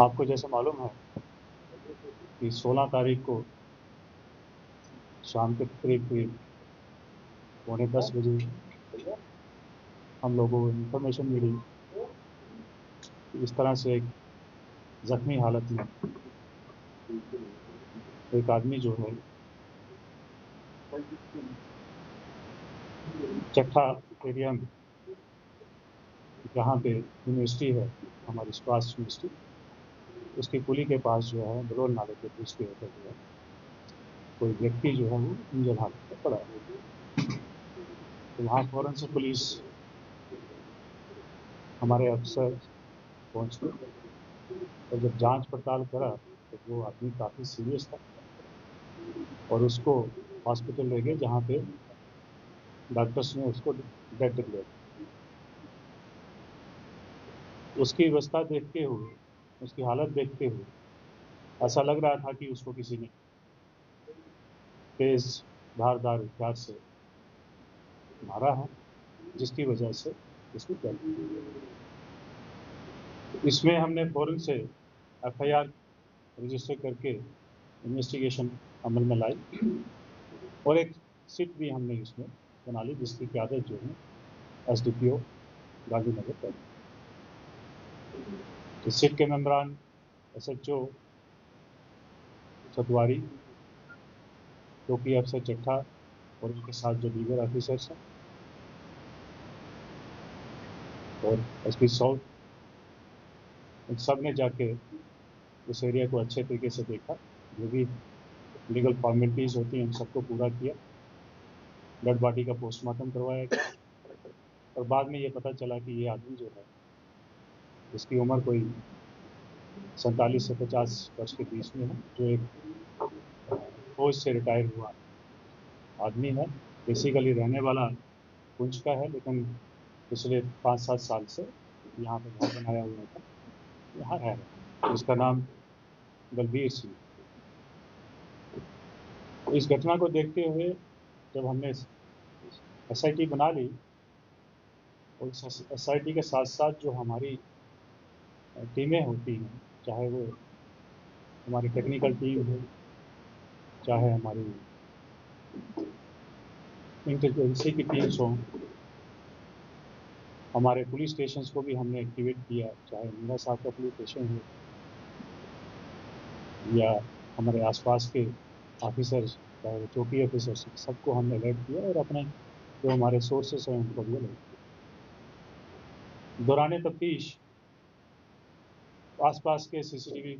आपको जैसे मालूम है कि 16 तारीख को शाम के करीब करीब 9:45 बजे हम लोगों को इन्फॉर्मेशन मिली कि इस तरह से एक जख्मी हालत में एक आदमी जो है चट्टा एरिया में, जहाँ पे यूनिवर्सिटी है हमारी स्वास्थ्य यूनिवर्सिटी, उसकी पुली के पास जो है बलोर नाले के ब्रिज के ऊपर जो है कोई व्यक्ति जो है वो इंजन हालत में पड़ा है। तो वहाँ फौरन से पुलिस, हमारे अफसर पहुँच गए और जब जांच पड़ताल करा तो वो आदमी काफ़ी सीरियस था और उसको हॉस्पिटल ले गए, जहाँ पे डॉक्टर्स ने उसको डेड डिक्लेयर। उसकी अवस्था देखते हुए, उसकी हालत देखते हुए ऐसा लग रहा था कि उसको किसी ने तेज धारदार हथियार से मारा है, जिसकी वजह से उसकी डेथ हुई। इसमें हमने फौरन से एफआईआर रजिस्टर करके इन्वेस्टिगेशन अमल में लाई और एक सिट भी हमने इसमें बना ली, जिसकी क़यादत जो है एसडीपीओ गांधीनगर कर। इस सिट के मेंबरान एसएचओ सतवारी, चौकी अफसर चट्ठा और उनके साथ जो दीगर ऑफिसर्स हैं और एसपी साउथ, इन सब ने जाके उस एरिया को अच्छे तरीके से देखा, जो भी लीगल फॉर्मेलिटीज़ होती हैं उन सबको पूरा किया, डेड बॉडी का पोस्टमार्टम करवाया गया और बाद में ये पता चला कि ये आदमी जो है, इसकी उम्र कोई 47 से 50 वर्ष के बीच में है, जो एक फौज से रिटायर हुआ आदमी है। बेसिकली रहने वाला पुंछ का है, लेकिन पिछले 5-7 साल से यहाँ पर घर बनाया हुआ था, यहाँ रह रहा है। इसका नाम बलबीर सिंह। इस घटना को देखते हुए जब हमने एसआईटी बना ली और इस एसआईटी के साथ साथ जो हमारी टीमें होती हैं, चाहे वो हमारी टेक्निकल टीम हो, चाहे हमारी इंटेलिजेंसी की टीम्स हों, हमारे पुलिस स्टेशन को भी हमने एक्टिवेट किया, चाहे मीरा साहब का पुलिस स्टेशन हो या हमारे आसपास के ऑफिसर्स, चाहे वो चौकी ऑफिसर्स, सबको हमने अलर्ट किया और अपने जो हमारे सोर्सेस हैं उनको भी अलर्ट किया। दौरान तफ्तीश आसपास के सीसीटीवी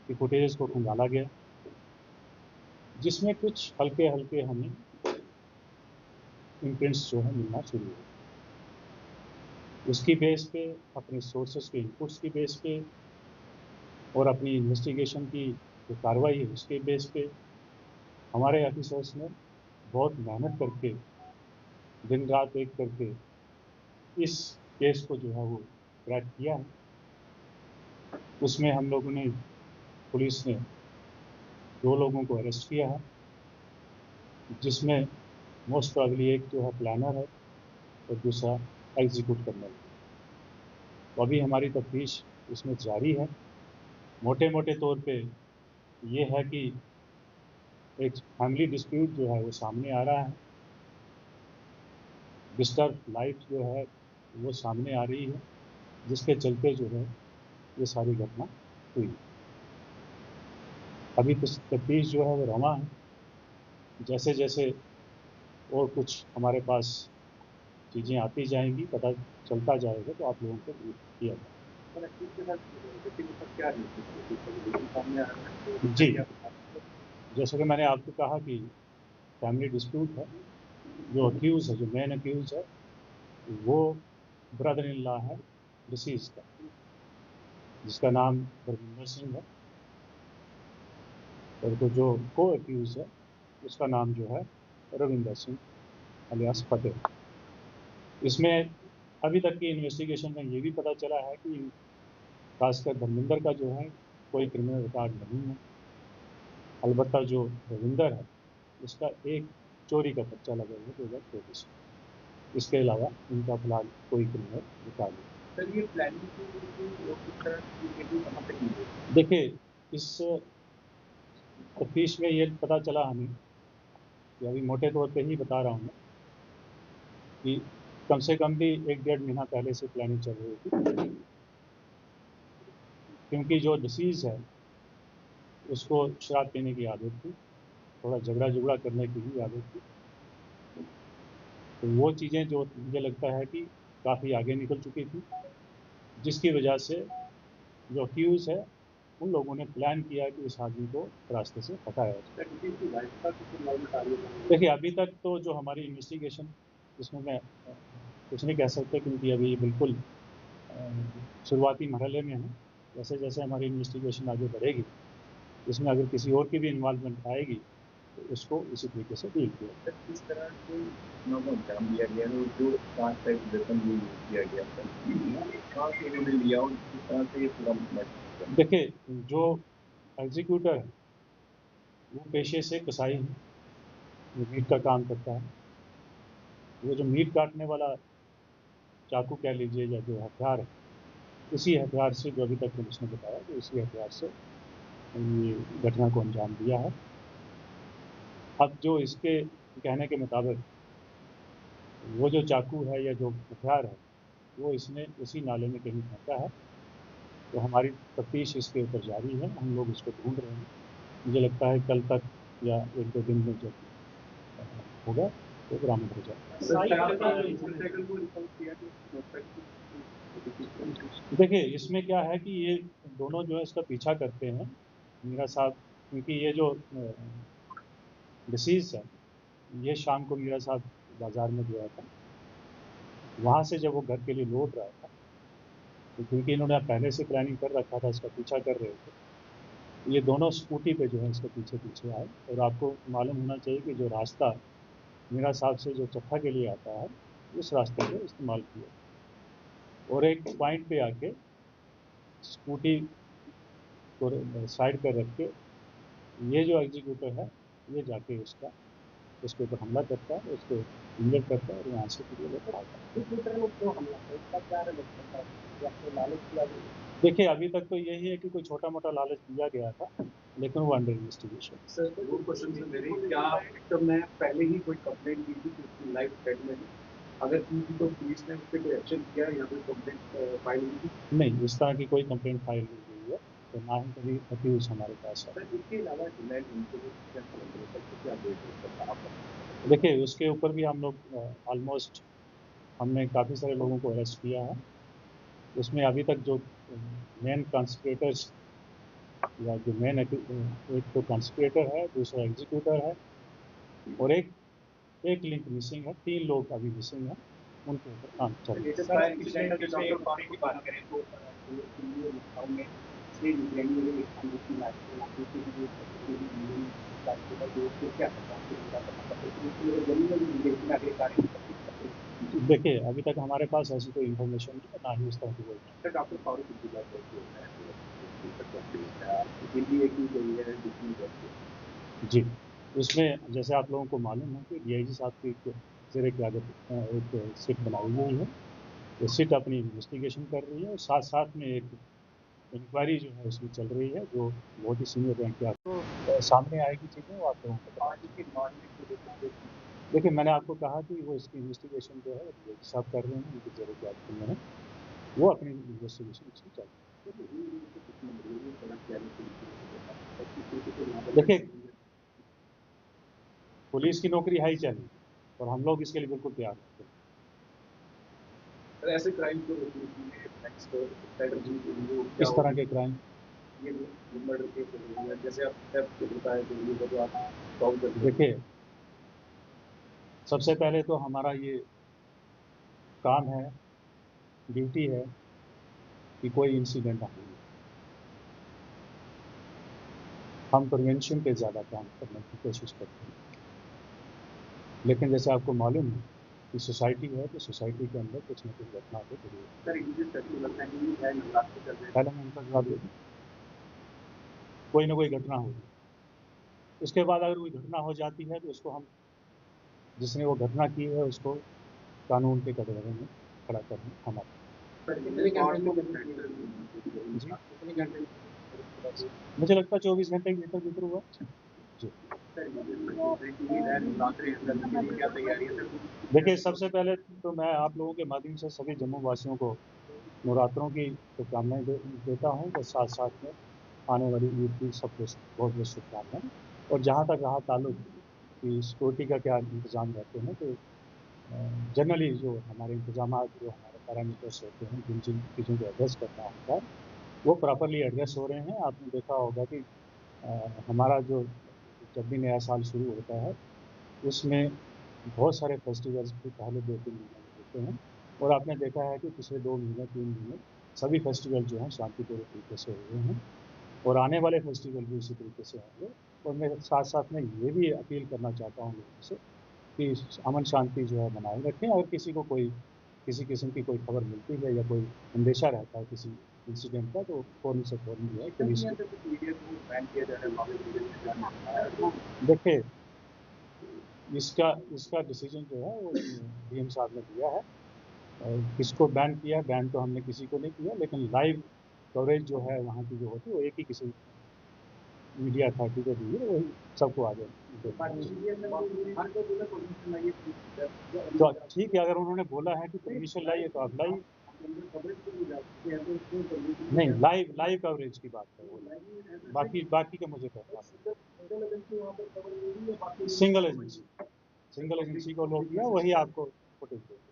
की फुटेज को खंगाला गया, जिसमें कुछ हल्के हल्के हमें इम्प्रिंट्स जो है मिलना शुरू हुए। उसकी बेस पे, अपने सोर्सेस के इनपुट्स की बेस पे और अपनी इन्वेस्टिगेशन की जो कार्रवाई है उसके बेस पे हमारे ऑफिसर्स ने बहुत मेहनत करके, दिन रात एक करके इस केस को जो है वो क्रैक किया है। उसमें हम लोगों ने, पुलिस ने 2 लोगों को अरेस्ट किया है, जिसमें मोस्ट प्रॉबली एक जो है प्लानर है और दूसरा एग्जीक्यूट करने वाला। तो अभी हमारी तफ्तीश इसमें जारी है। मोटे मोटे तौर पे ये है कि एक फैमिली डिस्प्यूट जो है वो सामने आ रहा है, डिस्टर्ब लाइफ जो है वो सामने आ रही है, जिसके चलते जो है ये सारी घटना हुई। अभी तफ्तीश जो है वो रवा है, जैसे जैसे और कुछ हमारे पास चीज़ें आती जाएंगी, पता चलता जाएगा, तो आप लोगों को ब्रीफ किया जाएगा। जी, जैसे कि मैंने आपको कहा कि फैमिली डिस्प्यूट है। जो अक्यूज है, जो मेन अक्यूज है, वो ब्रदर इन लॉ है डिसीज का, जिसका नाम गुरविंदर सिंह है, और तो जो को अक्यूज है उसका नाम जो है रविंदर सिंह अलियास पटेल। इसमें अभी तक की इन्वेस्टिगेशन में ये भी पता चला है कि खासकर धर्मेंद्र का जो है कोई क्रिमिनल रिकॉर्ड नहीं है। अलबत्ता जो रविंदर है उसका एक चोरी का पर्चा लगा हुआ है 2024। इसके अलावा इनका फिलहाल कोई क्रिमिनल रिकॉर्ड नहीं। सर ये प्लानिंग तो किस तरह की कहाँ तक की गई? देखिए, इस तफ्तीश में ये पता चला हमें कि अभी मोटे तौर पे ही बता रहा हूँ मैं कि कम से कम भी 1 डेढ़ महीना पहले से प्लानिंग चल रही थी, क्योंकि जो डिसीज़ है उसको शराब पीने की आदत थी, थोड़ा झगड़ा झुगड़ा करने की भी आदत थी। तो वो चीज़ें जो मुझे लगता है कि काफ़ी आगे निकल चुकी थी, जिसकी वजह से जो अक्यूज़ है उन लोगों ने प्लान किया कि इस आदमी को रास्ते से हटाया जाए। देखिए, अभी तक तो जो हमारी इन्वेस्टिगेशन, जिसमें मैं कुछ नहीं कह सकते क्योंकि अभी ये बिल्कुल शुरुआती मरहले में है। जैसे जैसे हमारी इन्वेस्टिगेशन आगे बढ़ेगी, इसमें अगर किसी और की भी इन्वॉल्वमेंट आएगी तो उसको इसी तरीके से डील किया जाए। किस तरह से घटना को अंजाम दिया गया है और जो 5 टाइप वेपन यूज किया गया था, कहाँ से इन्होंने लिया और किस तरह से ये पूरा मामला है? देखिए, जो एग्जीक्यूटर है वो पेशे से कसाई है, वो मीट का काम करता है। वो जो मीट काटने वाला चाकू कह लीजिए या जो हथियार है, उसी हथियार से, जो अभी तक पुलिस ने बताया कि उसी हथियार से ये घटना को अंजाम दिया है। अब जो इसके कहने के मुताबिक वो जो चाकू है या जो हथियार है वो इसने उसी नाले में कहीं फेंका है। तो हमारी तफ्तीश इसके ऊपर जारी है, हम लोग इसको ढूंढ रहे हैं। मुझे लगता है कल तक या 1 2 दिन में जो होगा वो बरामद हो जाएगा। देखिए, इसमें क्या है कि ये दोनों जो है इसका पीछा करते हैं, मीरा साहब, क्योंकि ये जो डिसीज है ये शाम को मीरा साहब बाजार में गया था। वहाँ से जब वो घर के लिए लौट रहा था, तो क्योंकि इन्होंने पहले से प्लानिंग कर रखा था, इसका पीछा कर रहे थे, ये दोनों स्कूटी पे जो है इसके पीछे पीछे आए। और आपको मालूम होना चाहिए कि जो रास्ता मीरा साहब से जो चट्टा के लिए आता है, उस रास्ते को इस्तेमाल किया और एक पॉइंट पे आके स्कूटी को साइड पर रख के ये जो एग्जीक्यूटर है ये जाके उसके ऊपर हमला करता है, उसको इंजर करता है और वहाँ से फिर ये लेकर आता है। देखिए, अभी तक तो यही है कि कोई छोटा मोटा लालच दिया गया था, लेकिन वो अंडर इन्वेस्टिगेशन। सर वो क्वेश्चन है मेरे, क्या विक्टिम ने पहले ही कोई कंप्लेंट की थी कि उसकी लाइफ थ्रेट में है? अगर की थी तो पुलिस ने उस पर कोई एक्शन किया या कोई कंप्लेंट फाइल हुई थी? नहीं, इस तरह की कोई कंप्लेंट फाइल नहीं हुई है, तो ना ही कभी अक्यूज हमारे पास है। सर इसके अलावा डिलैंड इंश्योरेंस क्या समझ रहे हैं, क्या अपडेट है आप? देखिए, उसके ऊपर भी हम लोग ऑलमोस्ट हमने काफ़ी सारे लोगों को अरेस्ट किया है। उसमें अभी तक जो मेन कॉन्स्पिरेटर्स या जो मेन एक तो कॉन्स्पिरेटर है, दूसरा एग्जीक्यूटर है और एक एक लिंक मिसिंग है। 3 लोग अभी मिसिंग हैं, उनके ऊपर काम चल रहा है। सर इंसिडेंट जैसे पानी की बात करें तो लखनऊ में से यूक्रेनी में एक लोग की लाश को दूसरे की क्या देखिए, अभी तक हमारे पास ऐसी कोई इन्फॉर्मेशन नहीं है, ना ही उस तरह की कोई। सर डॉक्टर फारूक अब्दुल्ला जो है दिल्ली एक ही गई है जी, उसमें जैसे आप लोगों को मालूम है कि डीआईजी साहब की एक ज़ेर क़यादत एक सिट बनाई गई है। वो सिट अपनी इन्वेस्टिगेशन कर रही है और साथ साथ में एक इंक्वायरी जो है उसकी चल रही है, जो बहुत ही सीनियर रैंक के आपको सामने आएगी चीज़ें, वो आप लोगों को पता चलेगी। देखिए, मैंने आपको कहा कि वो इसकी इन्वेस्टिगेशन जो है डीआईजी साहब कर रहे हैं, उनकी ज़ेर क़यादत में है। वो अपनी इन्वेस्टिगेशन इसकी चल रही है। देखिए, पुलिस की नौकरी है ही चलेगी और हम लोग इसके लिए बिल्कुल तैयार हैं। ऐसे क्राइम को रोकने के लिए नेक्स्ट स्ट्रेटजी वो क्या किस तरह होगी? के क्राइम? ये मर्डर केस हो गया, जैसे आप थेफ्ट होता है तो ये तो आप सॉल्व करते हैं। देखिए, सबसे पहले तो हमारा ये काम है, ड्यूटी है कि कोई इंसिडेंट ना हो। हम प्रिवेंशन पे ज़्यादा काम करने की कोशिश करते हैं। लेकिन जैसे आपको मालूम है कि सोसाइटी है, तो सोसाइटी के अंदर कुछ न कुछ घटना तो ज़रूर सर इनके फेस्टिवल में ही है नवरात्रि चल रहे हैं। पहले मैं उनका जवाब दे दूँ, कोई ना कोई घटना होगी। उसके बाद अगर कोई घटना हो जाती है तो उसको हम, जिसने वो घटना की है उसको कानून के कटघरे में खड़ा करना हमारा। जी, मुझे लगता है 24 घंटे के भीतर भीतर हुआ। जी, देखिए सबसे पहले तो मैं आप लोगों के माध्यम से सभी जम्मू वासियों को नवरात्रों की शुभकामनाएं देता हूँ और साथ साथ में आने वाली ईद की सबको बहुत बहुत शुभकामनाएं। और जहाँ तक रहा ताल्लुक कि सिक्योरिटी का क्या इंतजाम रहते हैं, तो जनरली जो हमारे इंतजाम जो हमारे पैरामीटर्स होते हैं, जिन जिन चीज़ों को एड्रेस करना होता है वो प्रॉपरली एड्रेस हो रहे हैं। आपने देखा होगा कि हमारा जो जब भी नया साल शुरू होता है उसमें बहुत सारे फेस्टिवल्स भी पहले 2-3 महीने में होते हैं, और आपने देखा है कि पिछले 2 महीने 3 महीने सभी फेस्टिवल जो हैं शांतिपूर्ण तरीके से हुए हैं, और आने वाले फेस्टिवल भी इसी तरीके से होंगे। और मैं साथ साथ में ये भी अपील करना चाहता हूँ लोगों से कि अमन शांति जो है बनाए रखें। अगर किसी को कोई किसी किस्म की कोई खबर मिलती है या कोई अंदेशा रहता है किसी इंसिडेंट का, तो फ़ौरन से फ़ौरन जो है पुलिस देखिए इसका इसका डिसीजन जो है वो डीएम साहब ने दिया है। और किसको बैन किया, बैन तो हमने किसी को नहीं किया, लेकिन लाइव कवरेज जो है वहाँ की जो होती है वो एक ही किसी मीडिया अथॉरिटी को दी है, वही सबको आगे तो ठीक है। अगर उन्होंने बोला है कि परमिशन लाइए तो आप लाइए। नहीं, लाइव लाइव कवरेज की बात है वो, बाकी बाकी का मुझे पता नहीं। सिंगल एजेंसी को लोग दिया, वही आपको फुटेज देंगे।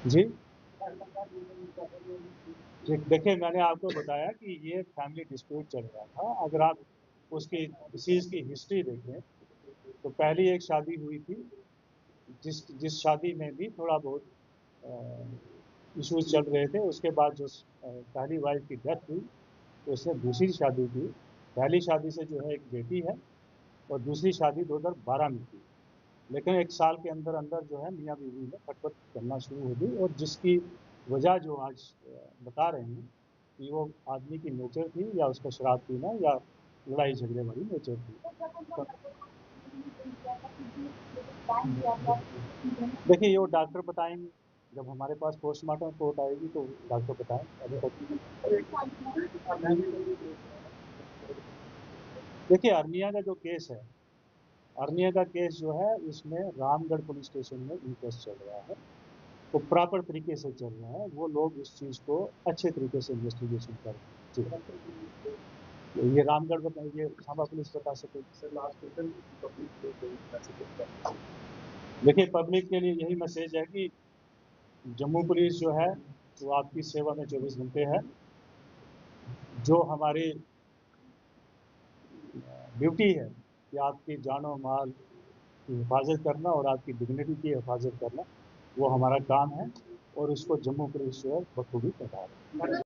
जी देखिए मैंने आपको बताया कि ये फैमिली डिस्प्यूट चल रहा था। अगर आप उसकी डिसीज की हिस्ट्री देखें तो पहली एक शादी हुई थी जिस जिस शादी में भी थोड़ा बहुत इश्यूज चल रहे थे। उसके बाद जो पहली वाइफ की डेथ हुई तो उसने दूसरी शादी की। पहली शादी से जो है एक बेटी है, और दूसरी शादी 2012 में की। लेकिन 1 साल के अंदर अंदर जो है मियाँ बीवी में खटपट करना शुरू हो गई, और जिसकी वजह जो आज बता रहे हैं कि वो आदमी की नेचर थी या उसका शराब पीना या लड़ाई झगड़े वाली नेचर थी। तो देखिए ये वो डॉक्टर बताएंगे, जब हमारे पास पोस्टमार्टम रिपोर्ट आएगी तो डॉक्टर बताएंगे। अभी तक देखिए अर्निया का जो केस है, अर्निया का केस जो है उसमें रामगढ़ पुलिस स्टेशन में इंक्वेस्ट चल रहा है, वो प्रॉपर तरीके से चल रहा है। वो लोग इस चीज़ को अच्छे तरीके से इन्वेस्टिगेशन कर रहे हैं। तो ये रामगढ़ का ये सांबा पुलिस बता सके। देखिए पब्लिक के लिए यही मैसेज है कि जम्मू पुलिस जो है वो आपकी सेवा में 24 घंटे है। जो हमारी ड्यूटी है कि आपकी जान और माल की हिफाजत करना और आपकी डिग्निटी की हिफाजत करना, वो हमारा काम है, और इसको जम्मू पुलिस जो है बखूबी निभा रही है।